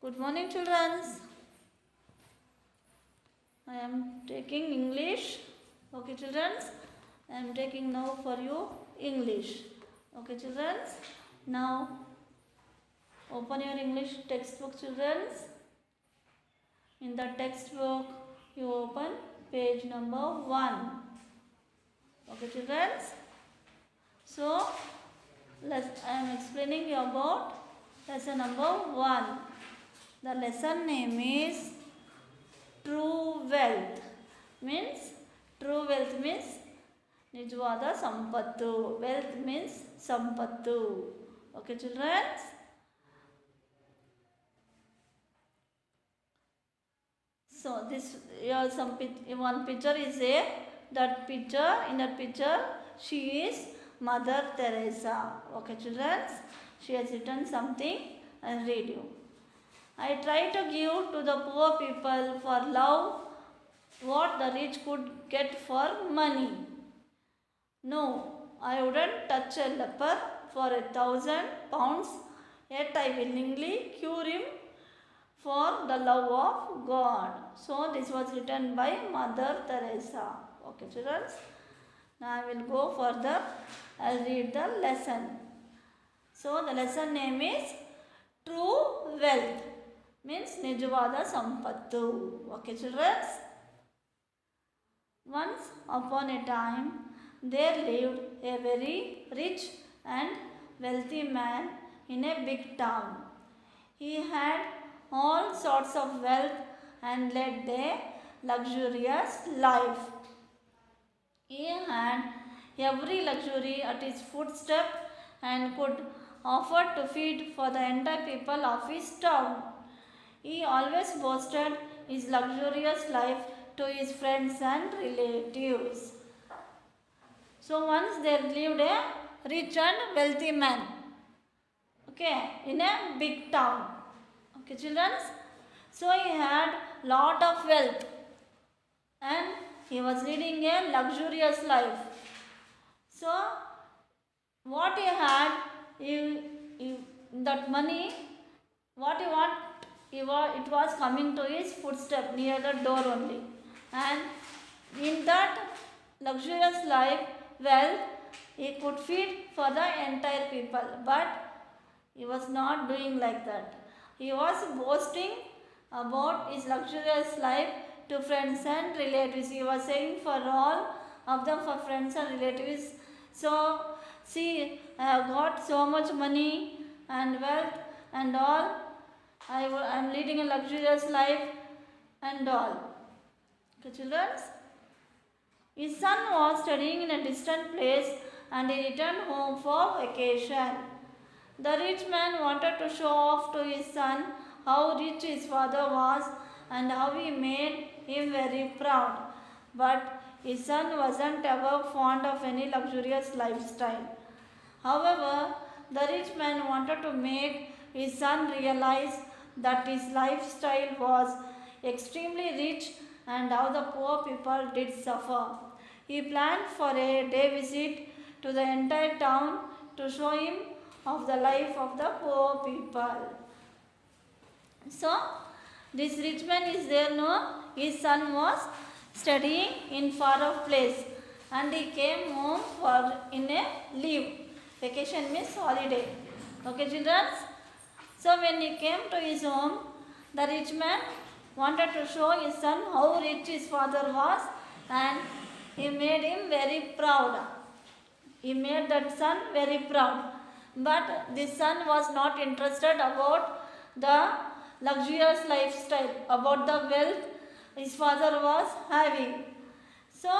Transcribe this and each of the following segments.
Good morning, children. I am taking English. Okay, children. I am taking now for you English. Okay, children. Now open your English textbook, children. In the textbook, you open page number 1. Okay, children. So, I am explaining you about lesson number 1. The lesson name is True Wealth. True wealth means ನಿಜವಾದ ಸಂಪತ್ತು. Wealth means ಸಂಪತ್ತು. Okay, children. So this one picture is there. In that picture she is Mother Teresa. Okay, children. She has written something. I'll read you. I try to give to the poor people for love what the rich could get for money. No, I wouldn't touch a leper for 1,000 pounds, yet I willingly cure him for the love of God. So this was written by Mother Teresa. Okay, children. Now I will go further. I'll read the lesson. So the lesson name is True Wealth. Means ನಿಜವಾದ ಸಂಪತ್ತು. Okay, children. Once upon a time, there lived a very rich and wealthy man in a big town. He had all sorts of wealth and led a luxurious life. He had every luxury at his footstep and could afford to feed for the entire people of his town. He always boasted his luxurious life to his friends and relatives. So once there lived a rich and wealthy man, okay, in a big town. Okay, children. So he had lot of wealth and he was leading a luxurious life. So what he had, that money, what he want, it was coming to his footstep near the door only. And in that luxurious life, he could feed for the entire people. But he was not doing like that. He was boasting about his luxurious life to friends and relatives. He was saying for all of them, for friends and relatives. So, see, I have got so much money and wealth and all. I am leading a luxurious life and all. Okay, children. His son was studying in a distant place and he returned home for vacation. The rich man wanted to show off to his son how rich his father was and how he made him very proud. But his son wasn't ever fond of any luxurious lifestyle. However, the rich man wanted to make his son realize that his lifestyle was extremely rich and how the poor people did suffer. He planned for a day visit to the entire town to show him of the life of the poor people. So, this rich man is there, no? His son was studying in far off place and he came home for in a leave. Vacation means holiday. Okay, children? So, when he came to his home, the rich man wanted to show his son how rich his father was and he made him very proud. He made that son very proud. But this son was not interested about the luxurious lifestyle, about the wealth his father was having. So,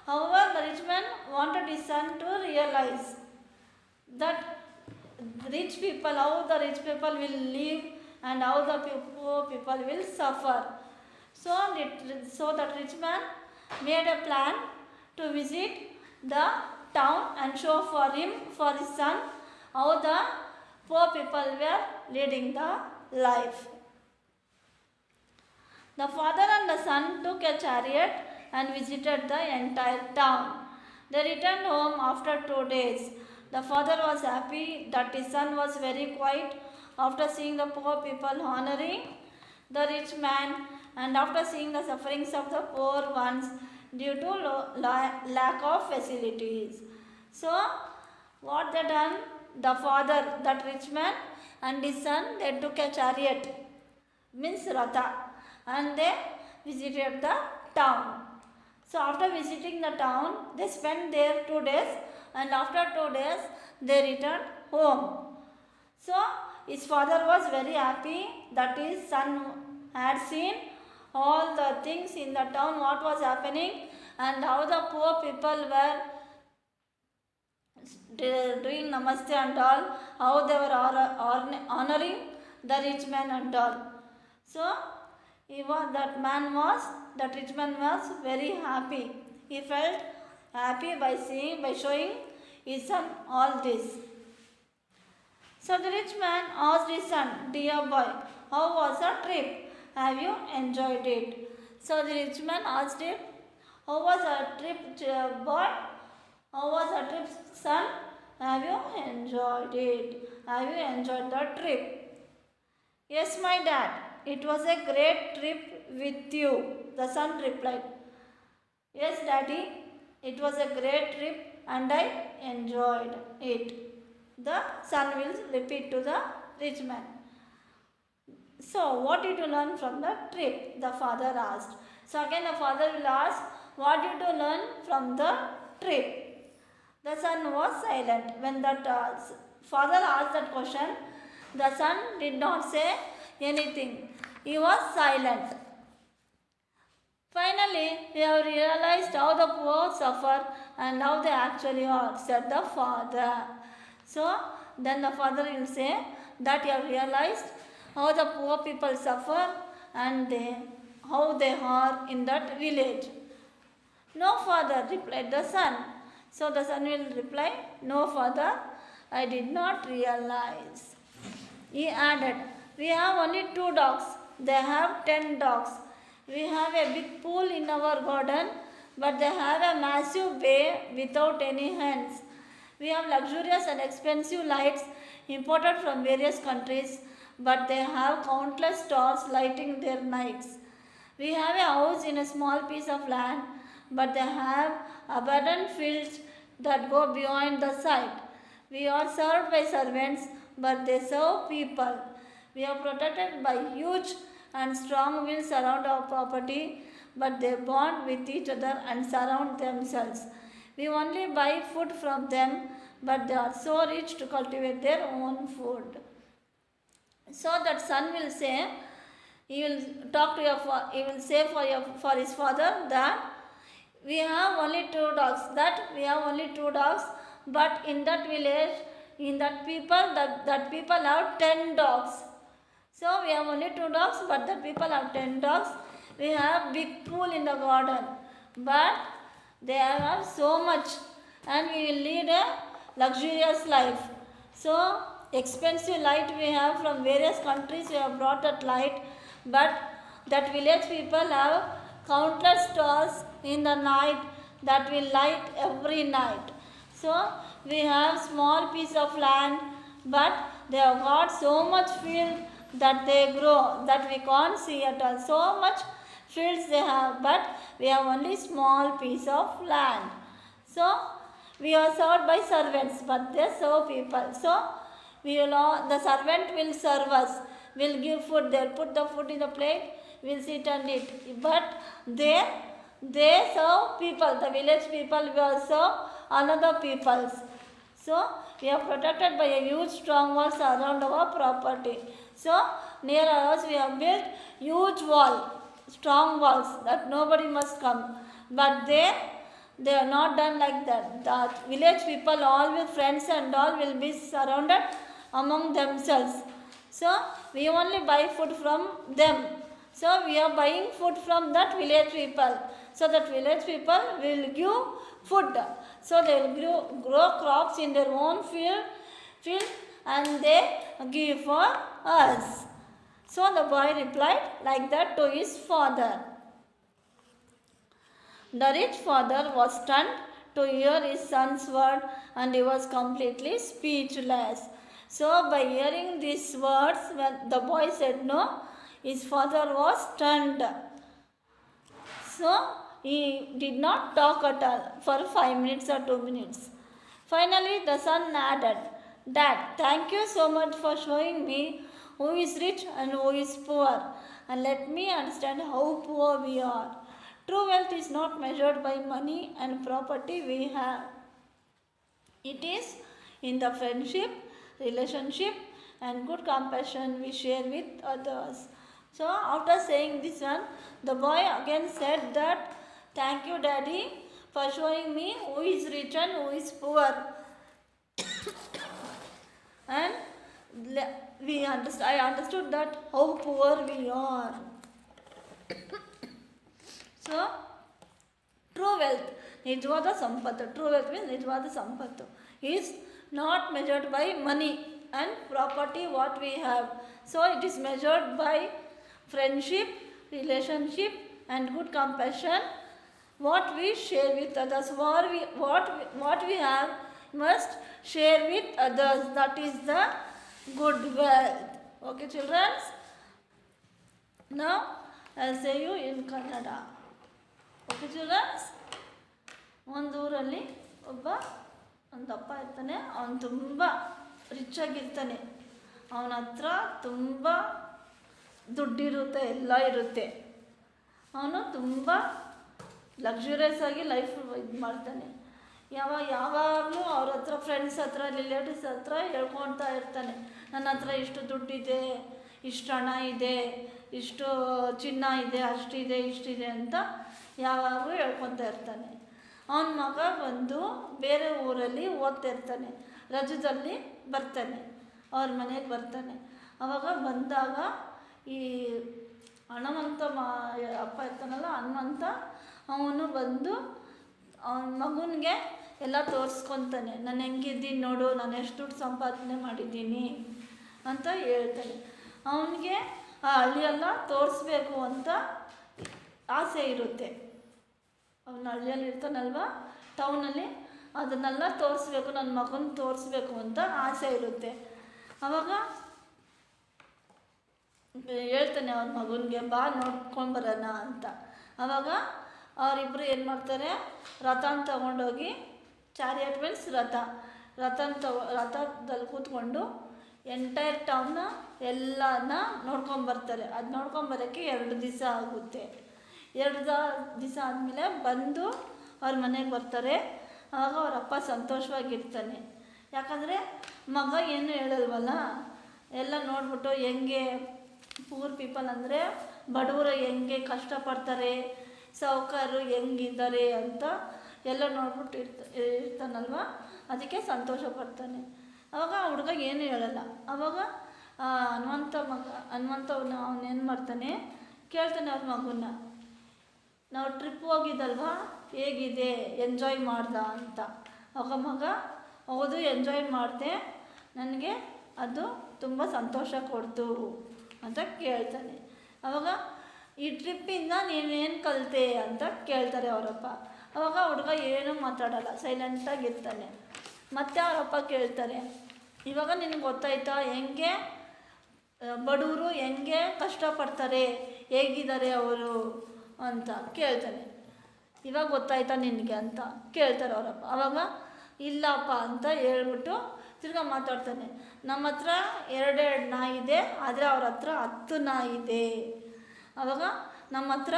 however, the rich man wanted his son to realize that rich people, how the rich people will live and how the poor people will suffer. So that rich man made a plan to visit the town and show for his son, how the poor people were leading the life. The father and the son took a chariot and visited the entire town. They returned home after 2 days. The father was happy that his son was very quiet after seeing the poor people honoring the rich man, and after seeing the sufferings of the poor ones due to lack of facilities. So, what they done? The father, that rich man, and his son, they took a chariot, means Ratha, and they visited the town. So after visiting the town, they spent there 2 days, and after 2 days they returned home. So his father was very happy that his son had seen all the things in the town, what was happening, and how the poor people were doing namaste and all, how they were honoring the rich man and all. So that rich man was very happy. He felt happy by showing his son all this. So the rich man asked his son, "Dear boy, how was the trip? Have you enjoyed it?" So the rich man asked him, "How was the trip, boy? How was the trip, son? Have you enjoyed it? Have you enjoyed the trip?" "Yes, my dad. It was a great trip with you," the son replied. "Yes, daddy, it was a great trip and I enjoyed it," the son will repeat to the rich man. "So, what did you learn from the trip?" the father asked. So again the father will ask, "What did you learn from the trip?" The son was silent. When that father asked that question, the son did not say anything. He was silent. "Finally, we have realized how the poor suffer and how they actually are," said the father. So, then the father will say that you have realized how the poor people suffer and how they are in that village. "No, father," replied the son. So the son will reply, "No, father, I did not realize." He added, "We have only 2 dogs. They have 10 dogs. We have a big pool in our garden, but they have a massive bay without any hens. We have luxurious and expensive lights imported from various countries, but they have countless stars lighting their nights. We have a house in a small piece of land, but they have abundant fields that go beyond the sight. We are served by servants, but they serve people. We are protected by huge and strong walls around our property, but they bond with each other and surround themselves. We only buy food from them, but they are so rich to cultivate their own food." So that son will say, he will talk to he will say for his father that we have only 2 dogs. But in that village, in that people have 10 dogs. So we have only 2 dogs, but the people have 10 dogs. We have big pool in the garden, but they have so much, and we will lead a luxurious life. So expensive light we have from various countries. We have brought that light, but that village people have countless stars in the night that will light every night. So we have small piece of land, but they have got so much field that they grow that we can't see at all. So much fields they have, but we have only small piece of land. So we are served by servants, but they serve people. So the servant will serve us, will give food. They'll put the food in the plate, we'll sit and eat. But they serve people. The village people will serve another peoples. So we are protected by a huge strong walls around our property. So near us we have built huge wall, strong walls that nobody must come. But they are not done like that. The village people, all with friends and all, will be surrounded among themselves. So we only buy food from them. So we are buying food from that village people. So that village people will give food. So they will grow crops in their own field and they give for us. So the boy replied like that to his father. The rich father was stunned to hear his son's word, and he was completely speechless. So by hearing these words, when the boy said no, his father was stunned. So he did not talk at all for 5 minutes or 2 minutes. Finally the son added, "Dad, thank you so much for showing me who is rich and who is poor, and let me understand how poor we are. True wealth is not measured by money and property we have. It is in the friendship, relationship, and good compassion we share with others." So after saying this one, the boy again said that, "Thank you, Daddy, for showing me who is rich and who is poor." And I understood that how poor we are. So true wealth, ನಿಜವಾದ ಸಂಪತ್ತು, true wealth means ನಿಜವಾದ ಸಂಪತ್ತು, is not measured by money and property what we have. So it is measured by friendship, relationship, and good compassion what we share with others. What we have must share with others. That is the good wealth. Okay, children. Now I'll say you in Kannada. Okay, children. ಒಂದು ಊರಲ್ಲಿ ಒಂದು ಅಪ್ಪ ಇರ್ತಾನೆ. ಅವನು ತುಂಬ rich ಆಗಿರ್ತಾನೆ. ಅವನ ಹತ್ರ ತುಂಬ ದುಡ್ಡಿರುತ್ತೆ, ಎಲ್ಲ ಇರುತ್ತೆ. ಅವನು ತುಂಬ ಲಕ್ಸುರಿಯಸ್ ಆಗಿ ಲೈಫ್ ಇದು ಮಾಡ್ತಾನೆ. ಯಾವಾಗಲೂ ಅವ್ರ ಹತ್ರ, ಫ್ರೆಂಡ್ಸ್ ಹತ್ರ, ರಿಲೇಟಿವ್ಸ್ ಹತ್ರ ಹೇಳ್ಕೊಳ್ತಾ ಇರ್ತಾನೆ, ನನ್ನ ಹತ್ರ ಇಷ್ಟು ದುಡ್ಡಿದೆ, ಇಷ್ಟು ಹಣ ಇದೆ, ಇಷ್ಟು ಚಿನ್ನ ಇದೆ, ಅಷ್ಟಿದೆ, ಇಷ್ಟಿದೆ ಅಂತ ಯಾವಾಗಲೂ ಹೇಳ್ಕೊತಾ ಇರ್ತಾನೆ. ಅವನ ಮಗ ಬಂದು ಬೇರೆ ಊರಲ್ಲಿ ಓದ್ತಾ ಇರ್ತಾನೆ. ರಜದಲ್ಲಿ ಬರ್ತಾನೆ, ಅವ್ರ ಮನೆಗೆ ಬರ್ತಾನೆ. ಆವಾಗ ಬಂದಾಗ ಈ ಹಣವಂತ ಅಪ್ಪ ಇರ್ತಾನಲ್ಲ, ಹನುಮಂತ, ಅವನು ಬಂದು ಅವನ ಮಗನಿಗೆ ಎಲ್ಲ ತೋರಿಸ್ಕೊತಾನೆ. ನಾನು ಹೆಂಗಿದ್ದೀನಿ ನೋಡು, ನಾನು ಎಷ್ಟು ದುಡ್ಡು ಸಂಪಾದನೆ ಮಾಡಿದ್ದೀನಿ ಅಂತ ಹೇಳ್ತಾನೆ. ಅವನಿಗೆ ಆ ಹಳ್ಳಿಯೆಲ್ಲ ತೋರಿಸ್ಬೇಕು ಅಂತ ಆಸೆ ಇರುತ್ತೆ. ಅವನ ಹಳ್ಳಿಯಲ್ಲಿ ಇರ್ತಾನಲ್ವ, ಟೌನಲ್ಲಿ, ಅದನ್ನೆಲ್ಲ ತೋರಿಸ್ಬೇಕು, ನನ್ನ ಮಗನ ತೋರಿಸ್ಬೇಕು ಅಂತ ಆಸೆ ಇರುತ್ತೆ. ಆವಾಗ ಹೇಳ್ತಾನೆ ಅವ್ರ ಮಗನಿಗೆ, ಬಾ ನೋಡ್ಕೊಂಬರೋಣ ಅಂತ. ಆವಾಗ ಅವರಿಬ್ಬರು ಏನು ಮಾಡ್ತಾರೆ, ರಥನ ತಗೊಂಡೋಗಿ, ಚಾರಿಯಟ್ ಮೀನ್ಸ್ ರಥದಲ್ಲಿ ಕೂತ್ಕೊಂಡು ಎಂಟೈರ್ ಟೌನ್ನ ಎಲ್ಲನ ನೋಡ್ಕೊಂಬರ್ತಾರೆ. ಅದು ನೋಡ್ಕೊಂಬರೋಕ್ಕೆ 2 ದಿವಸ ಆಗುತ್ತೆ. 2 ದಿವಸ ಆದಮೇಲೆ ಬಂದು ಅವ್ರ ಮನೆಗೆ ಬರ್ತಾರೆ. ಆವಾಗ ಅವ್ರ ಅಪ್ಪ ಸಂತೋಷವಾಗಿರ್ತಾನೆ. ಯಾಕಂದರೆ ಮಗ ಏನು ಹೇಳಲ್ವಲ್ಲ, ಎಲ್ಲ ನೋಡ್ಬಿಟ್ಟು ಹೆಂಗೆ ಪೂರ್ ಪೀಪಲ್ ಅಂದರೆ ಬಡವರು ಹೆಂಗೆ ಕಷ್ಟಪಡ್ತಾರೆ, ಸಾಹುಕಾರರು ಹೆಂಗಿದ್ದಾರೆ ಅಂತ ಎಲ್ಲ ನೋಡ್ಬಿಟ್ಟು ಇರ್ತಾನಲ್ವ, ಅದಕ್ಕೆ ಸಂತೋಷ ಪಡ್ತಾನೆ. ಆವಾಗ ಹುಡುಗ ಏನು ಹೇಳಲ್ಲ. ಆವಾಗ ಅವನೇನು ಮಾಡ್ತಾನೆ, ಕೇಳ್ತಾನೆ ಅವ್ರ ಮಗುನ, ನಾವು ಟ್ರಿಪ್ ಹೋಗಿದ್ದಲ್ವ, ಹೇಗಿದೆ, ಎಂಜಾಯ್ ಮಾಡ್ದ ಅಂತ. ಆವಾಗ ಮಗ, ಹೌದು ಎಂಜಾಯ್ ಮಾಡಿದೆ, ನನಗೆ ಅದು ತುಂಬ ಸಂತೋಷ ಕೊಡ್ತು ಅಂತ ಕೇಳ್ತಾನೆ. ಆವಾಗ ಈ ಟ್ರಿಪ್ಪಿಂದ ನೀನೇನು ಕಲಿತೆ ಅಂತ ಕೇಳ್ತಾರೆ ಅವರಪ್ಪ. ಆವಾಗ ಹುಡುಗ ಏನೂ ಮಾತಾಡಲ್ಲ, ಸೈಲೆಂಟಾಗಿರ್ತಾನೆ. ಮತ್ತೆ ಅವರಪ್ಪ ಕೇಳ್ತಾರೆ, ಇವಾಗ ನಿನಗೆ ಗೊತ್ತಾಯ್ತಾ ಹೆಂಗೆ ಬಡವರು ಹೆಂಗೆ ಕಷ್ಟಪಡ್ತಾರೆ, ಹೇಗಿದ್ದಾರೆ ಅವರು ಅಂತ ಕೇಳ್ತಾನೆ. ಇವಾಗ ಗೊತ್ತಾಯ್ತಾ ನಿನಗೆ ಅಂತ ಕೇಳ್ತಾರೆ ಅವರಪ್ಪ. ಆವಾಗ ಇಲ್ಲಪ್ಪ ಅಂತ ಹೇಳ್ಬಿಟ್ಟು ತಿರ್ಗಾ ಮಾತಾಡ್ತಾನೆ. ನಮ್ಮ ಹತ್ರ 2 ನಾಯಿ ಇದೆ, ಆದರೆ ಅವ್ರ ಹತ್ರ 10 ನಾಯಿ ಇದೆ. ಆವಾಗ ನಮ್ಮ ಹತ್ರ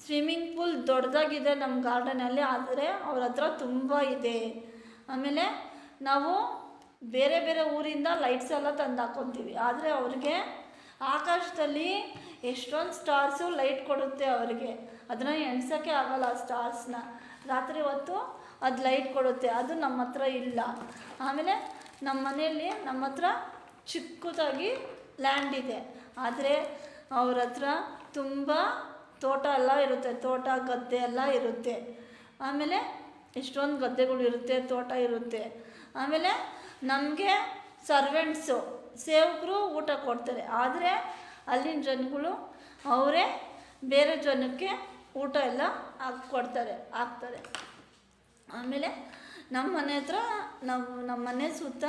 ಸ್ವಿಮ್ಮಿಂಗ್ ಪೂಲ್ ದೊಡ್ಡದಾಗಿದೆ ನಮ್ಮ ಗಾರ್ಡನಲ್ಲಿ, ಆದರೆ ಅವ್ರ ಹತ್ರ ತುಂಬ ಇದೆ. ಆಮೇಲೆ ನಾವು ಬೇರೆ ಬೇರೆ ಊರಿಂದ ಲೈಟ್ಸ್ ಎಲ್ಲ ತಂದು ಹಾಕ್ಕೊತೀವಿ, ಆದರೆ ಅವ್ರಿಗೆ ಆಕಾಶದಲ್ಲಿ ಎಷ್ಟೊಂದು ಸ್ಟಾರ್ಸು ಲೈಟ್ ಕೊಡುತ್ತೆ ಅವರಿಗೆ, ಅದನ್ನು ಎಣ್ಸೋಕ್ಕೆ ಆಗಲ್ಲ ಆ ಸ್ಟಾರ್ಸ್ನ. ರಾತ್ರಿ ಹೊತ್ತು ಅದು ಲೈಟ್ ಕೊಡುತ್ತೆ, ಅದು ನಮ್ಮ ಹತ್ರ ಇಲ್ಲ. ಆಮೇಲೆ ನಮ್ಮ ಮನೆಯಲ್ಲಿ ನಮ್ಮ ಹತ್ರ ಚಿಕ್ಕದಾಗಿ ಲ್ಯಾಂಡ್ ಇದೆ, ಆದರೆ ಅವ್ರ ಹತ್ರ ತುಂಬ ತೋಟ ಎಲ್ಲ ಇರುತ್ತೆ, ತೋಟ ಗದ್ದೆ ಎಲ್ಲ ಇರುತ್ತೆ. ಆಮೇಲೆ ಎಷ್ಟೊಂದು ಗದ್ದೆಗಳು ಇರುತ್ತೆ, ತೋಟ ಇರುತ್ತೆ. ಆಮೇಲೆ ನಮಗೆ ಸರ್ವೆಂಟ್ಸು, ಸೇವಕರು ಊಟ ಕೊಡ್ತಾರೆ, ಆದರೆ ಅಲ್ಲಿನ ಜನಗಳು ಅವರೇ ಬೇರೆ ಜನಕ್ಕೆ ಊಟ ಎಲ್ಲ ಹಾಕ್ತಾರೆ. ಆಮೇಲೆ ನಮ್ಮ ಮನೆ ಹತ್ರ ನಮ್ಮ ಮನೆ ಸುತ್ತ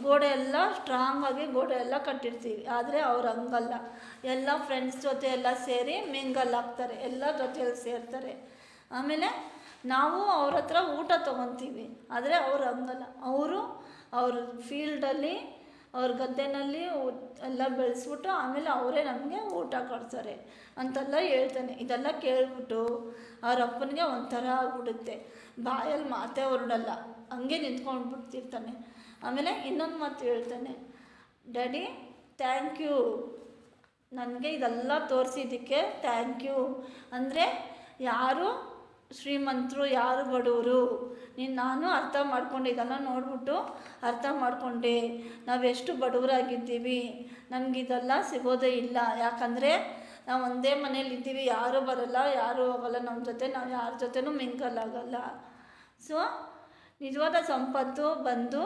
ಗೋಡೆ ಎಲ್ಲ ಸ್ಟ್ರಾಂಗಾಗಿ ಗೋಡೆ ಎಲ್ಲ ಕಟ್ಟಿರ್ತೀವಿ. ಆದರೆ ಅವ್ರು ಹಂಗಲ್ಲ, ಎಲ್ಲ ಫ್ರೆಂಡ್ಸ್ ಜೊತೆ ಎಲ್ಲ ಸೇರಿ ಮಿಂಗಲ್ ಆಗ್ತಾರೆ, ಎಲ್ಲ ಜೊತೆಯಲ್ಲಿ ಸೇರ್ತಾರೆ. ಆಮೇಲೆ ನಾವು ಅವ್ರ ಹತ್ರ ಊಟ ತೊಗೊತೀವಿ, ಆದರೆ ಅವ್ರು ಹಂಗಲ್ಲ. ಅವರು ಅವ್ರ ಫೀಲ್ಡಲ್ಲಿ ಅವ್ರ ಗದ್ದೆನಲ್ಲಿ ಎಲ್ಲ ಬೆಳೆಸ್ಬಿಟ್ಟು ಆಮೇಲೆ ಅವರೇ ನಮಗೆ ಊಟ ಕೊಡ್ತಾರೆ ಅಂತೆಲ್ಲ ಹೇಳ್ತಾನೆ. ಇದೆಲ್ಲ ಕೇಳ್ಬಿಟ್ಟು ಅವ್ರ ಅಪ್ಪನಿಗೆ ಒಂಥರ ಆಗ್ಬಿಡುತ್ತೆ, ಬಾಯಲ್ಲಿ ಮಾತೇ ಹೊರಡಲ್ಲ, ಹಂಗೆ ನಿಂತ್ಕೊಂಡ್ಬಿಡ್ತಿರ್ತಾನೆ. ಆಮೇಲೆ ಇನ್ನೊಂದು ಮಾತು ಹೇಳ್ತಾನೆ, ಡ್ಯಾಡಿ ಥ್ಯಾಂಕ್ ಯು, ನನಗೆ ಇದೆಲ್ಲ ತೋರಿಸಿದ್ದಕ್ಕೆ ಥ್ಯಾಂಕ್ ಯು. ಅಂದರೆ ಯಾರು ಶ್ರೀಮಂತರು ಯಾರು ಬಡವರು ನಾನು ಅರ್ಥ ಮಾಡ್ಕೊಂಡೆ, ಇದೆಲ್ಲ ನೋಡ್ಬಿಟ್ಟು ಅರ್ಥ ಮಾಡಿಕೊಂಡೆ ನಾವೆಷ್ಟು ಬಡವರಾಗಿದ್ದೀವಿ, ನಮಗಿದೆಲ್ಲ ಸಿಗೋದೇ ಇಲ್ಲ. ಯಾಕಂದರೆ ನಾವು ಒಂದೇ ಮನೇಲಿದ್ದೀವಿ, ಯಾರೂ ಬರಲ್ಲ ಯಾರೂ ಹೋಗಲ್ಲ ನಮ್ಮ ಜೊತೆ, ನಾವು ಯಾರ ಜೊತೆನೂ ಮಿಂಗಲ್ ಆಗಲ್ಲ. ಸೊ ನಿಜವಾದ ಸಂಪತ್ತು ಬಂದು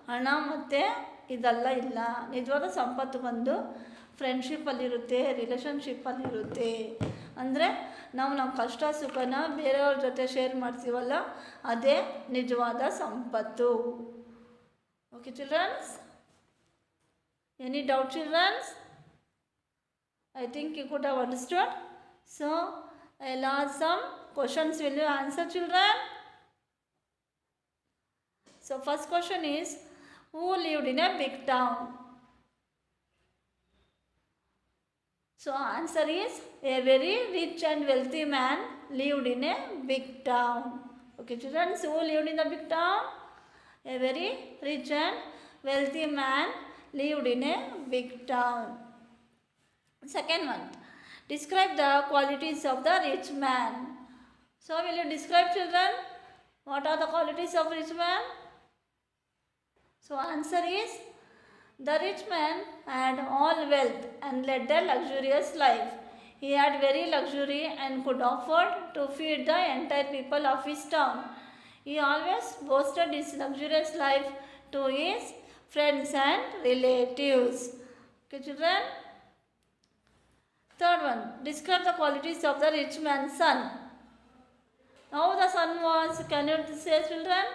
ಹಣ ಮತ್ತು ಇದೆಲ್ಲ ಇಲ್ಲ. ನಿಜವಾದ ಸಂಪತ್ತು ಬಂದು ಫ್ರೆಂಡ್ಶಿಪ್ಪಲ್ಲಿರುತ್ತೆ, ರಿಲೇಷನ್ಶಿಪ್ಪಲ್ಲಿರುತ್ತೆ. ಅಂದರೆ ನಾವು ನಮ್ಮ ಕಷ್ಟ ಸುಖನ ಬೇರೆಯವ್ರ ಜೊತೆ ಶೇರ್ ಮಾಡ್ತೀವಲ್ಲ, ಅದೇ ನಿಜವಾದ ಸಂಪತ್ತು. Okay childrens, any doubt childrens? I think you could have understood. So I'll ask some questions. Will you answer children? So first question is, who lived in a big town? So answer is, a very rich and wealthy man lived in a big town. Okay children, so who lived in a big town? A very rich and wealthy man lived in a big town. Second one, describe the qualities of the rich man. So will you describe children? What are the qualities of rich man? So answer is, the rich man had all wealth and led a luxurious life. He had very luxury and could afford to feed the entire people of his town. He always boasted his luxurious life to his friends and relatives. Okay children? Third one, describe the qualities of the rich man's son. How the son was? Can you say children?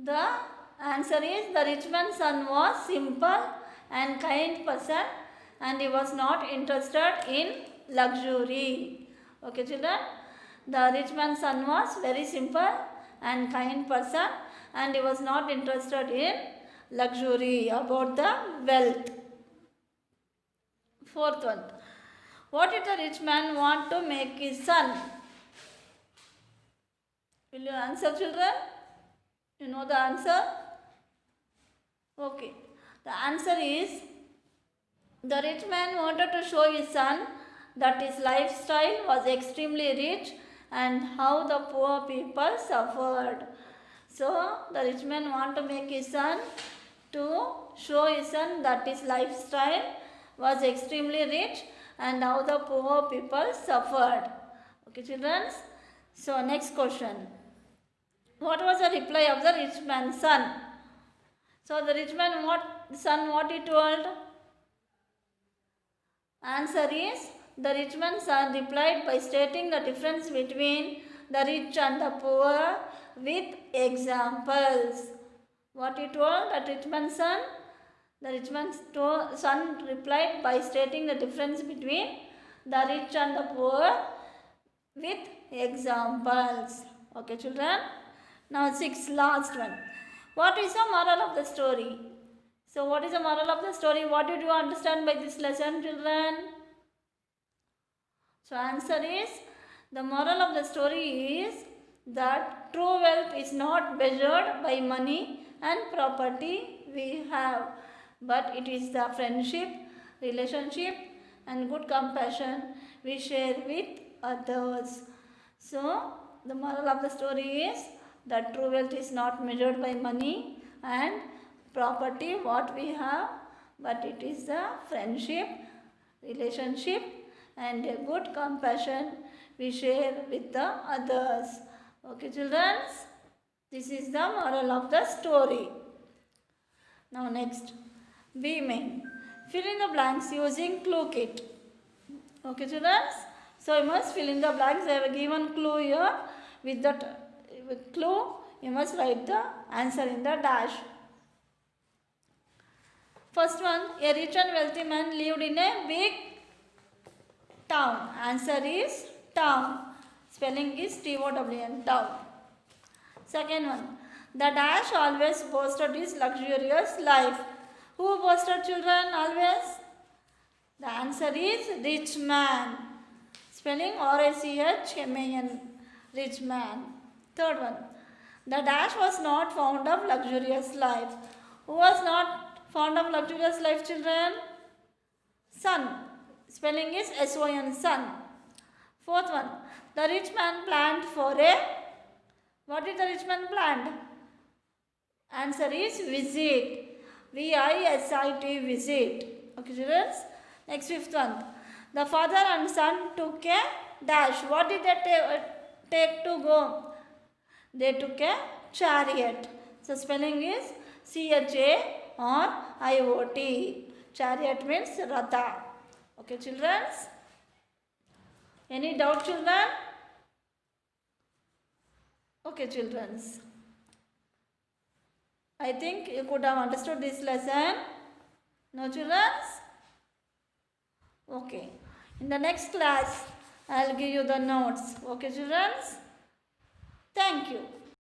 The answer is, the rich man's son was simple and kind person and he was not interested in luxury. Okay children, the rich man's son was very simple and kind person and he was not interested in luxury, about the wealth. Fourth one, what did the rich man want to make his son? Will you answer children? You know the answer? Okay, the answer is, the rich man wanted to show his son that his lifestyle was extremely rich and how the poor people suffered. So the rich man wanted to make his son, to show his son that his lifestyle was extremely rich and how the poor people suffered. Okay children, so next question, what was the reply of the rich man's son? So the rich man son what he told? Answer is, the rich man's son replied by stating the difference between the rich and the poor with examples. What he told the rich man's son? The rich man's son replied by stating the difference between the rich and the poor with examples. Okay children, now sixth, last one, what is the moral of the story? So what is the moral of the story? What did you understand by this lesson children? So answer is, the moral of the story is that true wealth is not measured by money and property we have, but it is the friendship, relationship and good compassion we share with others. So the moral of the story is that true wealth is not measured by money and property what we have, but it is the friendship, relationship and a good compassion we share with the others. Okay children, this is the moral of the story. Now next, be main, fill in the blanks using clue kit. Okay children, so you must fill in the blanks. I have given clue here. With that clue you must write the answer in the dash. First one, a rich and wealthy man lived in a big town. Answer is town. Spelling is T-O-W-N, town. Second one, the dash always boasted his luxurious life. Who boasted, children, always? The answer is rich man. Spelling R-I-C-H-M-A-N, rich man. Third one, the dash was not fond of luxurious life. Who was not fond of luxurious life, children? Son. Spelling is S-O-N, son. Fourth one, the rich man planned for a, what did the rich man planned? Answer is visit. V-I-S-I-T, visit. Okay, children. Next, fifth one, the father and son took a dash. What did they take to go? They took a chariot. So spelling is C-H-A-R-I-O-T. Chariot means Ratha. Okay, children. Any doubt, children? Okay, children. I think you could have understood this lesson. No, children? Okay. In the next class, I will give you the notes. Okay, children? Thank you.